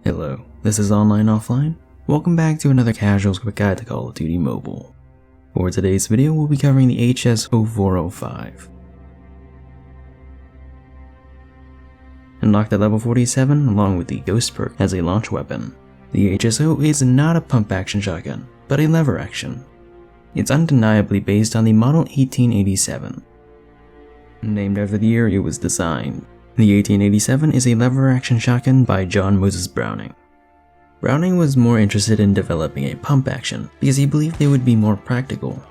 Hello, this is AnlineOffline. Welcome back to another casual quick guide to Call of Duty Mobile. For today's video, we'll be covering the HS0405. Unlocked at level 47 along with the Ghost perk as a launch weapon. The HSO is not a pump action shotgun, but a lever action. It's undeniably based on the Model 1887. Named after the year it was designed. The 1887 is a lever-action shotgun by John Moses Browning. Browning was more interested in developing a pump action because he believed it would be more practical.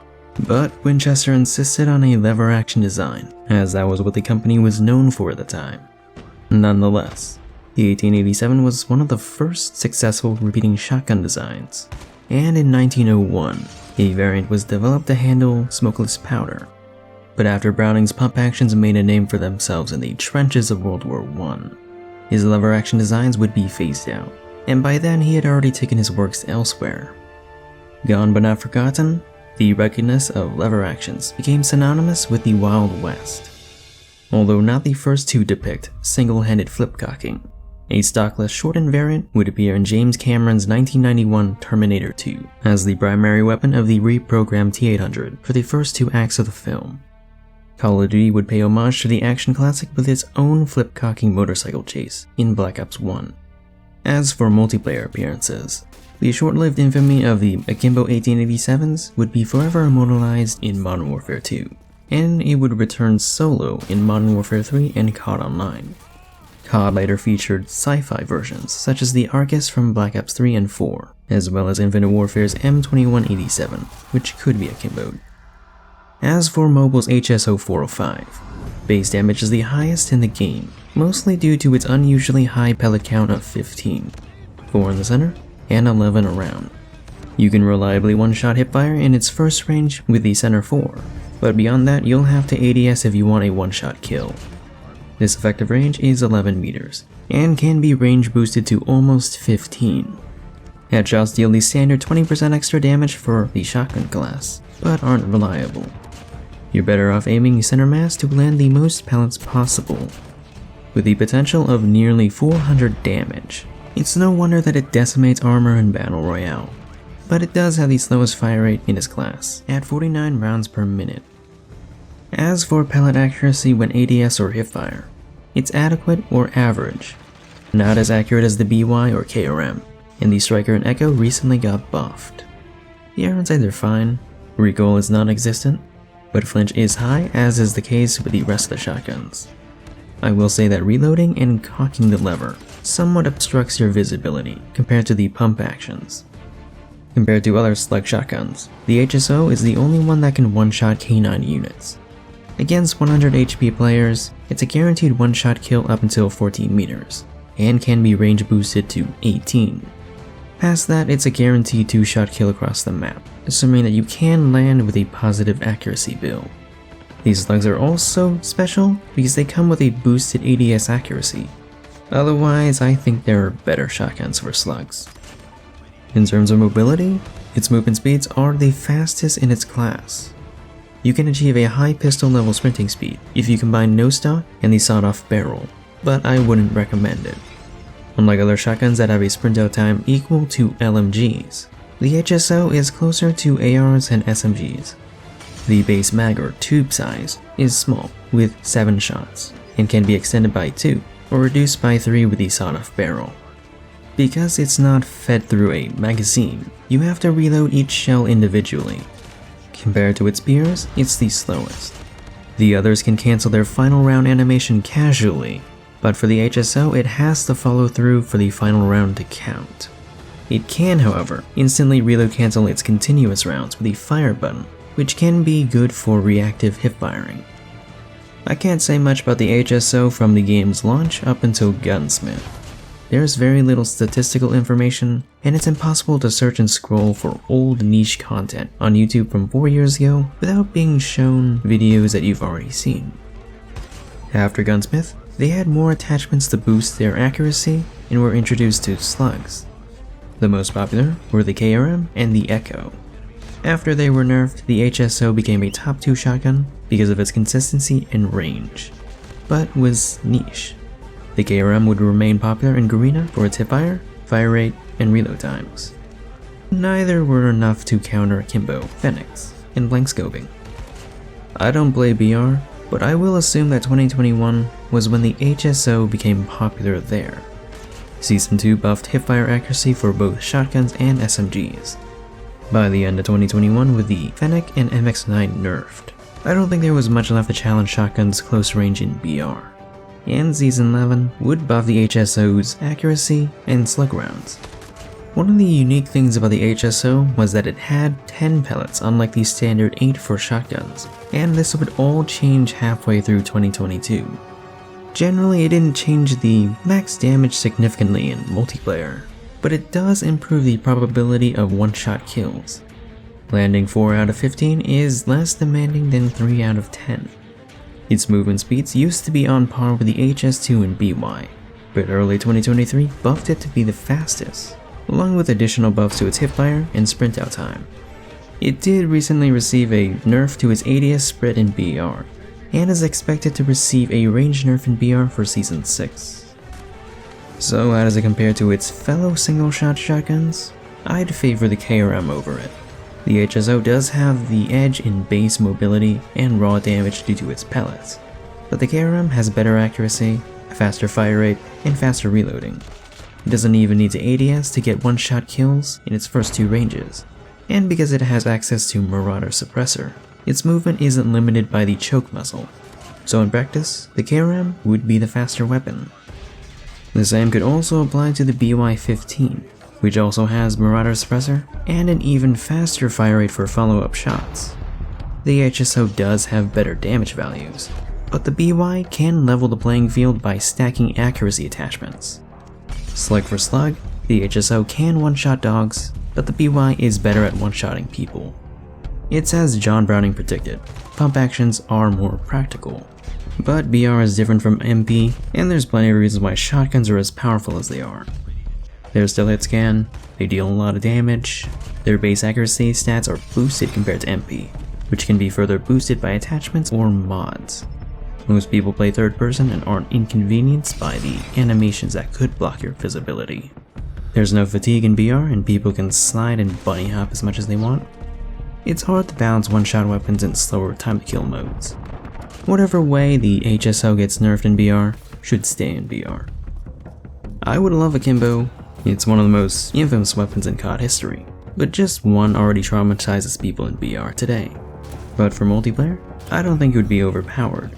But Winchester insisted on a lever-action design, as that was what the company was known for at the time. Nonetheless, the 1887 was one of the first successful repeating shotgun designs, and in 1901, a variant was developed to handle smokeless powder. But after Browning's pump actions made a name for themselves in the trenches of World War I, his lever action designs would be phased out, and by then he had already taken his works elsewhere. Gone but not forgotten, the ruggedness of lever actions became synonymous with the Wild West. Although not the first to depict single-handed flip-cocking, a stockless shortened variant would appear in James Cameron's 1991 Terminator 2 as the primary weapon of the reprogrammed T-800 for the first two acts of the film. Call of Duty would pay homage to the action classic with its own flip-cocking motorcycle chase in Black Ops 1. As for multiplayer appearances, the short-lived infamy of the Akimbo 1887s would be forever immortalized in Modern Warfare 2, and it would return solo in Modern Warfare 3 and COD Online. COD later featured sci-fi versions such as the Argus from Black Ops 3 and 4, as well as Infinite Warfare's M2187, which could be akimboed. As for Mobile's HS0405, base damage is the highest in the game, mostly due to its unusually high pellet count of 15, 4 in the center, and 11 around. You can reliably one-shot hipfire in its first range with the center 4, but beyond that you'll have to ADS if you want a one-shot kill. This effective range is 11 meters, and can be range boosted to almost 15. Headshots deal the standard 20% extra damage for the shotgun class, but aren't reliable. You're better off aiming center mass to land the most pellets possible. With the potential of nearly 400 damage, it's no wonder that it decimates armor in Battle Royale. But it does have the slowest fire rate in its class, at 49 rounds per minute. As for pellet accuracy when ADS or hipfire, it's adequate or average. Not as accurate as the BY or KRM, and the Striker and Echo recently got buffed. The Iron's either fine, recoil is non-existent, but flinch is high, as is the case with the rest of the shotguns. I will say that reloading and cocking the lever somewhat obstructs your visibility compared to the pump actions. Compared to other Slug shotguns, the HSO is the only one that can one-shot K9 units. Against 100 HP players, it's a guaranteed one-shot kill up until 14 meters, and can be range boosted to 18. Past that, it's a guaranteed 2-shot kill across the map, assuming that you can land with a positive accuracy build. These slugs are also special because they come with a boosted ADS accuracy. Otherwise, I think there are better shotguns for slugs. In terms of mobility, its movement speeds are the fastest in its class. You can achieve a high pistol level sprinting speed if you combine no stock and the sawed-off barrel, but I wouldn't recommend it. Unlike other shotguns that have a sprint out time equal to LMGs, the HSO is closer to ARs and SMGs. The base mag or tube size is small, with 7 shots, and can be extended by 2 or reduced by 3 with the sawed-off barrel. Because it's not fed through a magazine, you have to reload each shell individually. Compared to its peers, it's the slowest. The others can cancel their final round animation casually, but for the HSO it has to follow through for the final round to count. It can, however, instantly reload cancel its continuous rounds with the fire button, which can be good for reactive hipfiring. I can't say much about the HSO from the game's launch up until Gunsmith. There's very little statistical information, and it's impossible to search and scroll for old niche content on YouTube from 4 years ago without being shown videos that you've already seen. After Gunsmith, they had more attachments to boost their accuracy and were introduced to slugs. The most popular were the KRM and the Echo. After they were nerfed, the HSO became a top 2 shotgun because of its consistency and range, but was niche. The KRM would remain popular in Garena for its hipfire, fire rate, and reload times. Neither were enough to counter Akimbo, Phoenix, and blank scoping. I don't play BR, but I will assume that 2021 was when the HSO became popular there. Season 2 buffed hipfire accuracy for both shotguns and SMGs. By the end of 2021 with the Fennec and MX9 nerfed, I don't think there was much left to challenge shotguns close range in BR. And Season 11 would buff the HSO's accuracy and slug rounds. One of the unique things about the HSO was that it had 10 pellets unlike the standard 8 for shotguns, and this would all change halfway through 2022. Generally, it didn't change the max damage significantly in multiplayer, but it does improve the probability of one-shot kills. Landing 4 out of 15 is less demanding than 3 out of 10. Its movement speeds used to be on par with the HS2 and BY, but early 2023 buffed it to be the fastest, along with additional buffs to its hipfire and sprint out time. It did recently receive a nerf to its ADS spread in BR, and is expected to receive a range nerf in BR for Season 6. So how does it compare to its fellow single-shot shotguns? I'd favor the KRM over it. The HSO does have the edge in base mobility and raw damage due to its pellets, but the KRM has better accuracy, a faster fire rate, and faster reloading. It doesn't even need to ADS to get one-shot kills in its first 2 ranges, and because it has access to Marauder Suppressor, its movement isn't limited by the choke muzzle, so in practice, the KRM would be the faster weapon. The same could also apply to the BY-15, which also has Marauder Suppressor and an even faster fire rate for follow-up shots. The HSO does have better damage values, but the BY can level the playing field by stacking accuracy attachments. Slug for slug, the HSO can one-shot dogs, but the BY is better at one-shotting people. It's as John Browning predicted, pump actions are more practical. But BR is different from MP, and there's plenty of reasons why shotguns are as powerful as they are. They're still hit scan, they deal a lot of damage, their base accuracy stats are boosted compared to MP, which can be further boosted by attachments or mods. Most people play third person and aren't inconvenienced by the animations that could block your visibility. There's no fatigue in BR and people can slide and bunny hop as much as they want. It's hard to balance one-shot weapons in slower time to kill modes. Whatever way the HSO gets nerfed in BR should stay in BR. I would love Akimbo, it's one of the most infamous weapons in COD history, but just one already traumatizes people in BR today. But for multiplayer, I don't think it would be overpowered.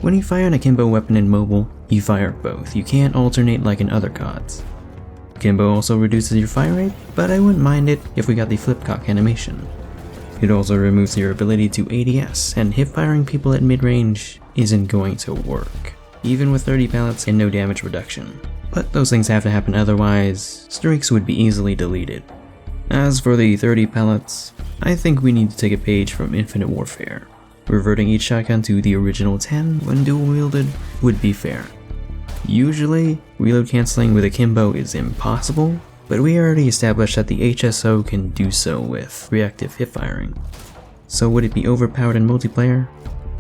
When you fire an Akimbo weapon in mobile, you fire both, you can't alternate like in other CODs. Akimbo also reduces your fire rate, but I wouldn't mind it if we got the flipcock animation. It also removes your ability to ADS, and hip firing people at mid-range isn't going to work, even with 30 pellets and no damage reduction. But those things have to happen, otherwise streaks would be easily deleted. As for the 30 pellets, I think we need to take a page from Infinite Warfare. Reverting each shotgun to the original 10 when dual wielded would be fair. Usually, reload cancelling with Akimbo is impossible, but we already established that the HSO can do so with reactive hip firing. So would it be overpowered in multiplayer?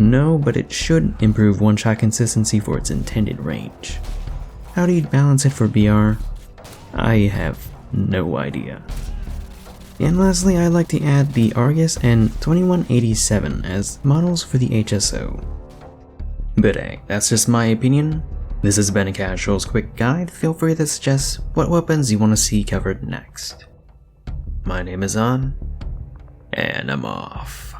No, but it should improve one-shot consistency for its intended range. How do you balance it for BR? I have no idea. And lastly, I'd like to add the Argus and 2187 as models for the HSO. But hey, that's just my opinion. This has been a Casual's quick guide. Feel free to suggest what weapons you want to see covered next. My name is On, and I'm off.